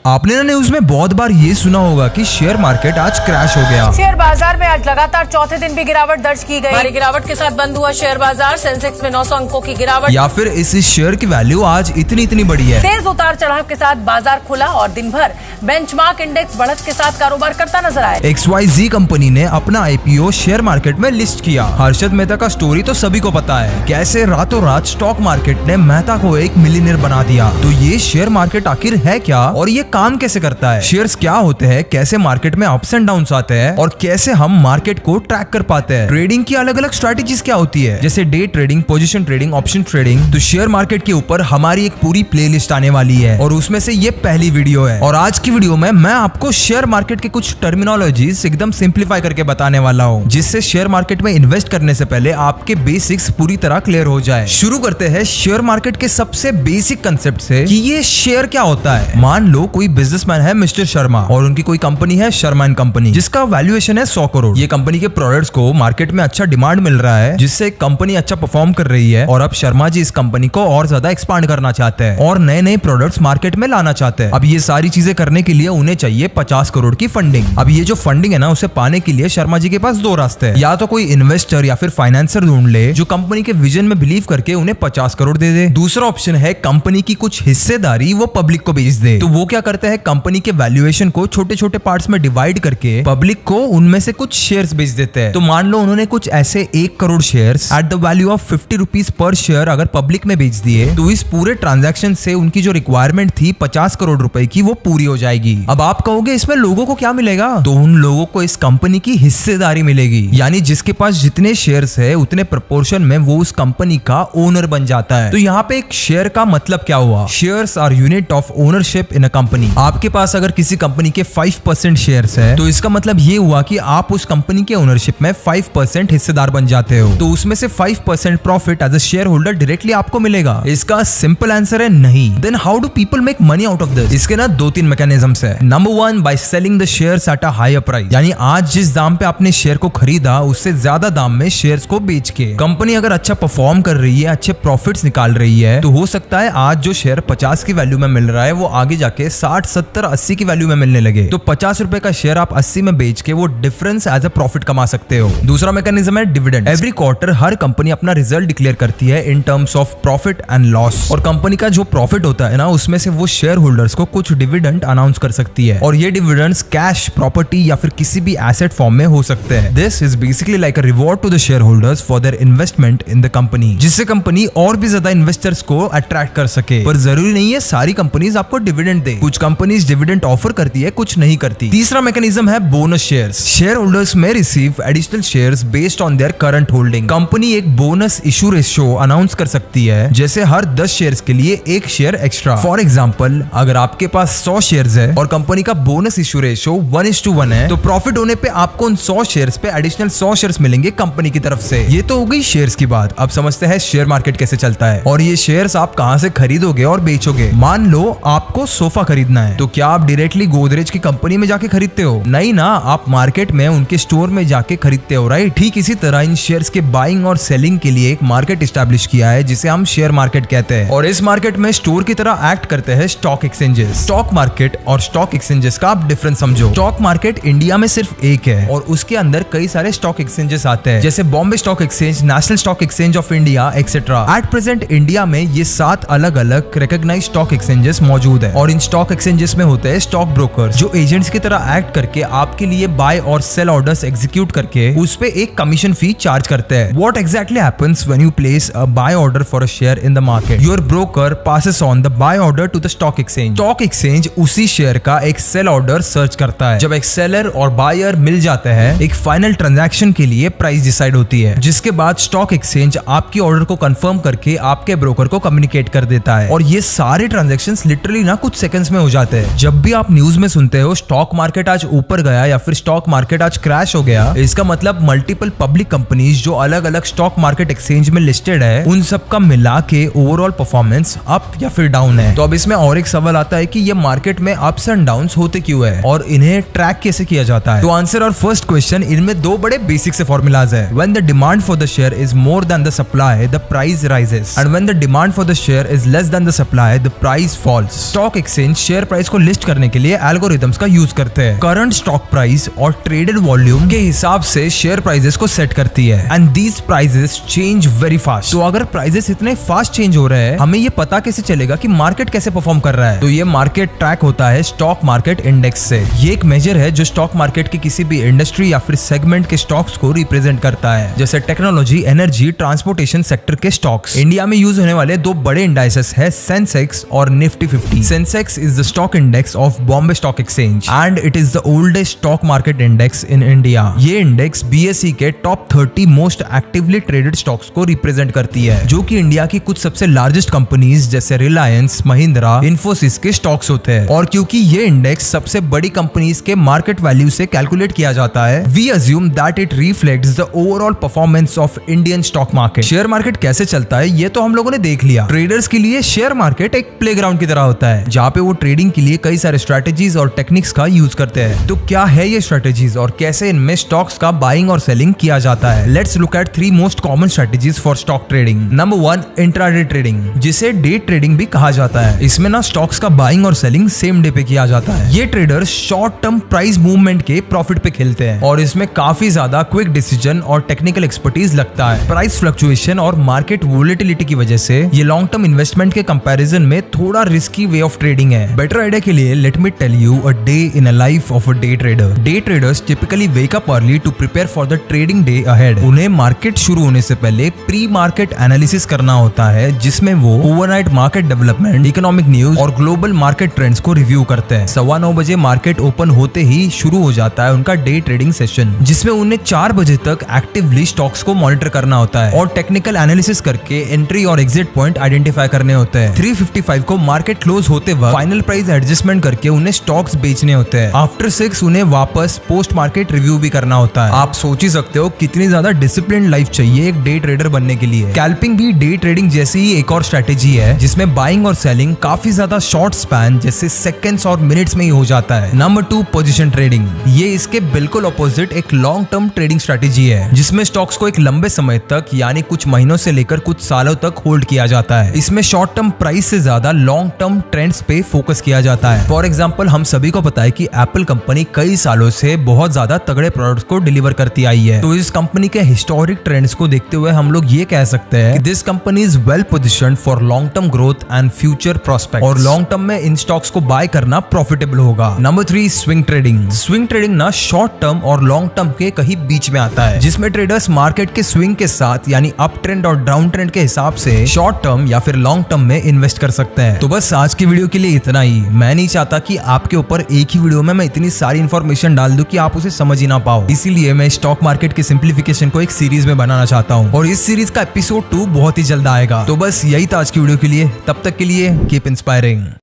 आपने ना न्यूज में बहुत बार ये सुना होगा कि शेयर मार्केट आज क्रैश हो गया। शेयर बाजार में आज लगातार चौथे दिन भी गिरावट दर्ज की गई। भारी गिरावट के साथ बंद हुआ शेयर बाजार। सेंसेक्स में 900 अंकों की गिरावट। या फिर इस शेयर की वैल्यू आज इतनी बड़ी है। तेज उतार चढ़ाव के साथ बाजार खुला और दिन भर बेंचमार्क इंडेक्स बढ़त के साथ कारोबार करता नजर आया। XYZ कंपनी ने अपना IPO शेयर मार्केट में लिस्ट किया। हर्षद मेहता का स्टोरी तो सभी को पता है, कैसे रातों रात स्टॉक मार्केट ने मेहता को एक मिलियनेयर बना दिया। तो ये शेयर मार्केट आखिर है क्या और ये काम कैसे करता है, शेयर्स क्या होते हैं, कैसे मार्केट में अप्स एंड डाउन्स आते हैं और कैसे हम मार्केट को ट्रैक कर पाते हैं, ट्रेडिंग की अलग अलग स्ट्रेटेजीज क्या होती है, जैसे day trading, position trading, option trading. तो शेयर मार्केट के ऊपर हमारी एक पूरी प्लेलिस्ट आने वाली है और उसमें से ये पहली वीडियो है। और आज की वीडियो में मैं आपको शेयर मार्केट के कुछ टर्मिनोलॉजीज एकदम सिंप्लीफाई करके बताने वाला हूँ, जिससे शेयर मार्केट में इन्वेस्ट करने से पहले आपके बेसिक्स पूरी तरह क्लियर हो जाए। शुरू करते हैं शेयर मार्केट के सबसे बेसिक कंसेप्ट से कि ये शेयर क्या होता है। मान लो कोई बिजनेसमैन है मिस्टर शर्मा और उनकी कोई कंपनी है शर्मा एंड कंपनी, जिसका वैल्यूएशन है 100 करोड़। ये कंपनी के प्रोडक्ट्स को मार्केट में अच्छा डिमांड मिल रहा है, जिससे कंपनी अच्छा परफॉर्म कर रही है और अब शर्मा जी इस कंपनी को और ज्यादा एक्सपांड करना चाहते हैं और नए नए प्रोडक्ट्स मार्केट में लाना चाहते हैं। अब ये सारी चीजें करने के लिए उन्हें चाहिए 50 करोड़ की फंडिंग। अब ये जो फंडिंग है ना, उसे पाने के लिए शर्मा जी के पास दो रास्ते हैं। या तो कोई इन्वेस्टर या फिर फाइनेंसर ढूंढ ले जो कंपनी के विजन में बिलीव करके उन्हें 50 करोड़ दे दे। दूसरा ऑप्शन है कंपनी की कुछ हिस्सेदारी वो पब्लिक को बेच दे। तो वो क्या करते हैं, कंपनी के वैल्यूएशन को छोटे छोटे पार्ट्स में डिवाइड करके पब्लिक को उनमें से कुछ शेयर्स बेच देते हैं। तो मान लो उन्होंने कुछ ऐसे 1 crore shares at the value of 50 rupees per share अगर पब्लिक में बेच दिए, तो इस पूरे ट्रांजैक्शन से उनकी जो रिक्वायरमेंट थी 50 करोड़ रुपए की, वो पूरी हो जाएगी। अब आप कहोगे इसमें लोगों को क्या मिलेगा, तो उन लोगों को इस कंपनी की हिस्सेदारी मिलेगी, यानी जिसके पास जितने शेयर्स है उतने प्रोपोर्शन में वो उस कंपनी का ओनर बन जाता है। तो यहाँ पे एक शेयर का मतलब क्या हुआ, shares are unit of ownership in a company. आपके पास अगर किसी कंपनी के 5% शेयर्स है, तो इसका मतलब ये हुआ कि आप उस कंपनी के ओनरशिप में 5% हिस्सेदार बन जाते हो। तो उसमें से 5% profit as a shareholder directly आपको मिलेगा। इसका सिंपल आंसर है नहीं। Then how do people make money out of this? इसके ना 2-3 मैकेनिज्म्स है। Number 1, by selling the shares at a higher price, यानी आज जिस दाम पे आपने शेयर को खरीदा उससे ज्यादा दाम में शेयर्स को बेच के। कंपनी अगर अच्छा परफॉर्म कर रही है, अच्छे प्रॉफिट्स निकाल रही है, तो हो सकता है आज जो शेयर 50 की वैल्यू में मिल रहा है वो आगे जाके 60, 70, 80 की वैल्यू में मिलने लगे। तो 50 रुपए का शेयर आप 80 में बेच के वो डिफरेंस एज अ प्रॉफिट कमा सकते हो। दूसरा मैकेनिज्म है डिविडेंड। एवरी क्वार्टर हर कंपनी अपना रिजल्ट डिक्लेयर करती है in terms of profit and loss, और कंपनी का जो प्रॉफिट होता है ना, उसमें से वो शेयर होल्डर्स को कुछ डिविडेंड अनाउंस कर सकती है। और ये डिविडेंड्स कैश, प्रॉपर्टी या फिर किसी भी एसेट फॉर्म में हो सकते हैं। This is basically like a reward to the shareholders for their investment in the company, जिससे कंपनी और भी ज्यादा इन्वेस्टर्स को अट्रैक्ट कर सके। पर जरूरी नहीं है सारी कंपनीज आपको डिविडेंड दे, कुछ कंपनीज डिविडेंड ऑफर करती है, कुछ नहीं करती। तीसरा मैकेनिज्म है बोनस शेयर्स। शेयर होल्डर्स में receive additional shares based on their current holding. Company एक बोनस इशू रेशियो अनाउंस कर सकती है, जैसे हर 10 शेयर्स के लिए 1 शेयर एक्स्ट्रा। फॉर एग्जांपल, अगर आपके पास 100 शेयर्स है और कंपनी का बोनस इशू रेशियो 1:1 है, तो प्रॉफिट होने पे आपको उन 100 शेयर्स पे एडिशनल 100 शेयर्स मिलेंगे कंपनी की तरफ से। ये तो हो गई शेयर्स की बात। अब समझते हैं शेयर मार्केट कैसे चलता है और ये शेयर्स आप कहां से खरीदोगे और बेचोगे। मान लो आपको सोफा खरीदना है, तो क्या आप डायरेक्टली गोदरेज की कंपनी में जाके खरीदते हो? नहीं ना, आप मार्केट में उनके स्टोर में जाके खरीदते हो, राइट? ठीक इसी तरह इन शेयर्स के बाइंग और सेलिंग के लिए एक मार्केट एस्टैब्लिश किया है, जिसे हम शेयर मार्केट कहते हैं। और इस मार्केट में स्टोर की तरह एक्ट करते हैं स्टॉक एक्सचेंजेस। स्टॉक मार्केट और स्टॉक एक्सचेंजेस का आप डिफरेंस समझो। स्टॉक मार्केट इंडिया में सिर्फ एक है और उसके अंदर कई सारे स्टॉक एक्सचेंजेस आते हैं, जैसे Bombay stock exchange, national stock exchange of India etcetera. At present India में ये 7 अलग अलग रिकॉग्नाइज्ड स्टॉक एक्सचेंजेस मौजूद है और इन स्टॉक एक्सचेंजेस में होते हैं स्टॉक ब्रोकर्स, जो एजेंट्स की तरह एक्ट करके आपके लिए बाय और सेल ऑर्डर्स एग्जीक्यूट करके उस पे एक कमीशन फी चार्ज करते हैं। What exactly happens when you place a buy order for a share in the market? Your broker passes on the buy order to the stock exchange. Stock exchange उसी share का एक cell order search करता है। जब एक seller और buyer मिल जाते हैं, एक फाइनल ट्रांजैक्शन के लिए प्राइस डिसाइड होती है, जिसके बाद स्टॉक एक्सचेंज आपकी ऑर्डर को कंफर्म करके आपके ब्रोकर को कम्युनिकेट कर देता है। और ये सारे ट्रांजैक्शंस लिटरली ना कुछ सेकंड्स में हो जाते हैं। जब भी आप न्यूज में सुनते हो स्टॉक मार्केट आज ऊपर गया या फिर स्टॉक मार्केट आज क्रैश हो गया, इसका मतलब मल्टीपल पब्लिक कंपनीज जो अलग अलग स्टॉक मार्केट एक्सचेंज में लिस्टेड है, उन सब का मिला के ओवरऑल परफॉर्मेंस अप या फिर डाउन है। तो अब इसमें और एक सवाल आता है कि ये मार्केट में अप्स एंड डाउन्स होते क्यों है और इन्हें ट्रैक कैसे किया जाता है? तो आंसर और फर्स्ट क्वेश्चन, इनमें 2 बड़े बेसिक से फॉर्मूलाज है। When the demand for the share is more than the supply, the price rises, and when the demand for the share is less than the supply, the price falls. Stock exchange share share price को list करने के लिए algorithms का use करते हैं। Current stock price और traded volume के हिसाब से शेयर प्राइसेस को सेट करती है and these prices change very fast. तो अगर प्राइसेस इतने फास्ट चेंज हो रहे हैं, हमें ये पता कैसे चलेगा कि मार्केट कैसे परफॉर्म कर रहा है? तो ये मार्केट ट्रैक होता है स्टॉक मार्केट इंडेक्स से। ये एक मेजर है जो स्टॉक मार्केट की किसी भी इंडस्ट्री या फिर सेगमेंट के स्टॉक्स को रिप्रेजेंट करता है, जैसे टेक्नोलॉजी, एनर्जी, ट्रांसपोर्टेशन सेक्टर के स्टॉक्स। इंडिया में यूज होने वाले दो बड़े इंडाइसेस है सेंसेक्स और Nifty 50। Sensex is the stock index of Bombay stock exchange and it is the oldest stock market index in India. ये इंडेक्स BSE के top 30 most actively traded stocks को रिप्रेजेंट करती है, जो कि इंडिया की कुछ सबसे लार्जेस्ट कंपनीज जैसे रिलायंस, महिंद्रा, इन्फोसिस के स्टॉक्स होते हैं। और क्योंकि ये इंडेक्स सबसे बड़ी कंपनीज के मार्केट वैल्यू से कैलकुलेट किया जाता है, we assume that it reflects the overall performance of Indian stock market. Share market कैसे चलता है ये तो हम लोगों ने देख लिया। ट्रेडर्स के लिए शेयर मार्केट एक प्लेग्राउंड की तरह होता है, जहाँ पे वो ट्रेडिंग के लिए कई सारे स्ट्रेटेजीज और टेक्निक्स का यूज करते हैं। तो क्या है ये स्ट्रेटेजीज और कैसे इनमें स्टॉक्स का बाइंग और सेलिंग किया जाता है? Let's look at 3 most common strategies for stock trading. Number 1, intraday trading, जिसे डे ट्रेडिंग भी कहा जाता है। इसमें ना स्टॉक्स का बाइंग और सेलिंग सेम डे पे किया जाता है। ये traders short term price movement के प्रॉफिट पे खेलते हैं और इसमें काफी ज्यादा क्विक डिसीजन और टेक्निकल एक्सपर्टीज लगता है। प्राइस फ्लक्चुएशन और मार्केट वोलेटिलिटी की वजह से ये लॉन्ग टर्म इन्वेस्टमेंट के कंपैरिजन में थोड़ा रिस्की वे ऑफ ट्रेडिंग है। बेटर आइडिया के लिए let me tell you a day in a life of a day trader. Day traders typically wake up early to prepare for the trading day ahead. उन्हें market शुरू होने से पहले pre market analysis करना होता है, जिसमें वो overnight market development, economic news और ग्लोबल मार्केट ट्रेंड्स को रिव्यू करते हैं। 9:15 बजे मार्केट ओपन होते ही शुरू हो जाता है उनका डे ट्रेडिंग सेशन, जिसमें उन्हें 4 बजे तक एक्टिवली स्टॉक्स को मॉनिटर करना होता है और टेक्निकल एनालिसिस करके एंट्री और एग्जिट पॉइंट आइडेंटिफाई करने होते हैं। 3:55 को मार्केट क्लोज होते वक्त फाइनल प्राइस एडजस्टमेंट करके उन्हें स्टॉक्स बेचने होते हैं। आफ्टर 6 उन्हें वापस पोस्ट मार्केट रिव्यू भी करना होता है। आप सोच ही सकते हो कितनी ज्यादा डिसिप्लिन लाइफ चाहिए एक डे ट्रेडर बनने के लिए। स्कैल्पिंग भी डे ट्रेडिंग जैसी ही एक और स्ट्रेटेजी है, जिसमें बाइंग और सेलिंग काफी ज्यादा शॉर्ट स्पैन जैसे सेकंड्स और मिनट्स में ही हो जाता है। Number 2, position trading. ये इसके बिल्कुल ऑपोजिट एक लॉन्ग टर्म ट्रेडिंग स्ट्रेटेजी है, जिसमें स्टॉक्स को एक लंबे समय तक यानी कुछ महीनों से लेकर कुछ सालों तक होल्ड किया जाता है। इसमें शॉर्ट टर्म प्राइस से ज्यादा लॉन्ग टर्म ट्रेंड्स पे फोकस किया जाता है। फॉर एग्जांपल, हम सभी को पता है कि एप्पल कंपनी कई सालों से बहुत ज्यादा तगड़े प्रोडक्ट्स को डिलीवर करती आई है। तो इस कंपनी के हिस्टोरिक ट्रेंड्स को देखते हुए हम लोग ये कह सकते हैं कि this company is well positioned for long term growth and future prospects. और लॉन्ग टर्म में इन स्टॉक्स को बाय करना प्रॉफिटेबल होगा। Number 3, swing trading. Swing trading ना शॉर्ट टर्म और लॉन्ग टर्म के कहीं बीच में आता है, जिसमें ट्रेडर्स मार्केट के स्विंग के साथ यानी अप ट्रेंड और डाउन ट्रेंड के हिसाब से शॉर्ट टर्म या फिर लॉन्ग टर्म में इन्वेस्ट कर सकते हैं। तो बस आज की वीडियो के लिए इतना ही। मैं नहीं चाहता कि आपके ऊपर एक ही वीडियो में मैं इतनी सारी इन्फॉर्मेशन डाल दूं कि आप उसे समझ ही ना पाओ। इसीलिए मैं स्टॉक मार्केट की सिंप्लीफिकेशन को एक सीरीज में बनाना चाहता हूँ और इस सीरीज का एपिसोड 2 बहुत ही जल्द आएगा। तो बस यही था आज की वीडियो के लिए। तब तक के लिए कीप इंस्पायरिंग।